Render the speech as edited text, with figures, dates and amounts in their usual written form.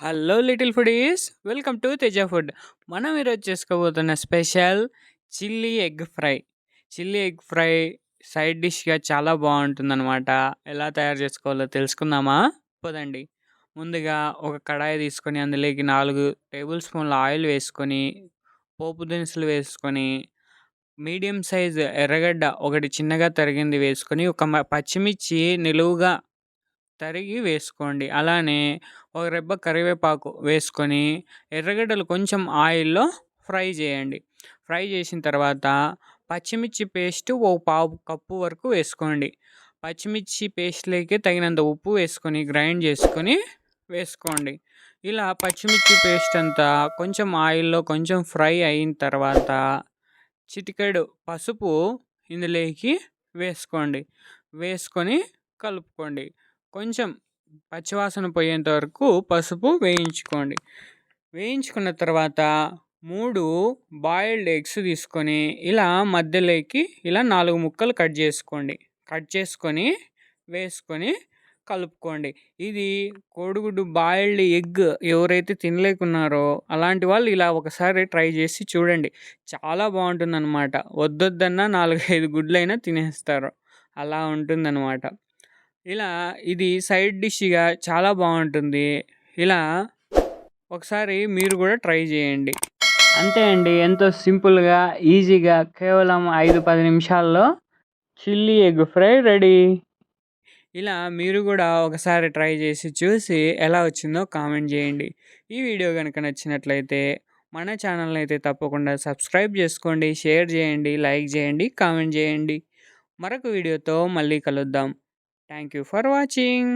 Hello little foodies welcome to Teja food. మనం ఈరోజు చేసుకోబోతున్న special chilli egg fry side డిష్గా చాలా బాగుంటుందన్నమాట. ఎలా తయారు చేసుకోవాలో తెలుసుకుందామా? పదండి. ముందుగా ఒక కడాయి తీసుకొని అందులోకి 4 టేబుల్ స్పూన్ల ఆయిల్ వేసుకొని, పోపు దినుసులు వేసుకొని, మీడియం సైజ్ ఎర్రగడ్డ ఒకటి చిన్నగా తరిగింది వేసుకొని, ఒక పచ్చిమిర్చి నిలువుగా తరిగి వేసుకోండి. అలానే ఒక రెబ్బ కరివేపాకు వేసుకొని, ఎర్రగడ్డలు కొంచెం ఆయిల్‌లో ఫ్రై చేయండి. ఫ్రై చేసిన తర్వాత పచ్చిమిర్చి పేస్ట్ ఓ పావు కప్పు వరకు వేసుకోండి. పచ్చిమిర్చి పేస్ట్‌లోకి తగినంత ఉప్పు వేసుకొని గ్రైండ్ చేసుకొని వేసుకోండి. ఇలా పచ్చిమిర్చి పేస్ట్ అంతా కొంచెం ఆయిల్‌లో కొంచెం ఫ్రై అయిన తర్వాత చిటికెడు పసుపు ఇందులోకి వేసుకోండి. వేసుకొని కలుపుకోండి. కొంచెం పచ్చివాసన పోయేంత వరకు పసుపు వేయించుకోండి. వేయించుకున్న తర్వాత 3 బాయిల్డ్ ఎగ్స్ తీసుకొని ఇలా మధ్యలోకి ఇలా 4 ముక్కలు కట్ చేసుకోండి. కట్ చేసుకొని వేసుకొని కలుపుకోండి. ఇది కోడిగుడ్డు బాయిల్డ్ ఎగ్ ఎవరైతే తినలేకున్నారో అలాంటి వాళ్ళు ఇలా ఒకసారి ట్రై చేసి చూడండి. చాలా బాగుంటుందన్నమాట. వద్దొద్దన్నా 4, 5 గుడ్లైనా తినేస్తారు. అలా ఉంటుందన్నమాట. ఇలా ఇది సైడ్ డిష్‌గా చాలా బాగుంటుంది. ఇలా ఒకసారి మీరు కూడా ట్రై చేయండి. అంతే అండి. ఎంతో సింపుల్‌గా, ఈజీగా కేవలం 5, 10 నిమిషాల్లో చిల్లీ ఎగ్ ఫ్రై రెడీ. ఇలా మీరు కూడా ఒకసారి ట్రై చేసి చూసి ఎలా వచ్చిందో కామెంట్ చేయండి. ఈ వీడియో గనుక నచ్చినట్లయితే మన ఛానల్‌ని అయితే తప్పకుండా సబ్స్క్రైబ్ చేసుకోండి, షేర్ చేయండి, లైక్ చేయండి, కామెంట్ చేయండి. మరొక వీడియోతో మళ్ళీ కలుద్దాం. Thank you for watching.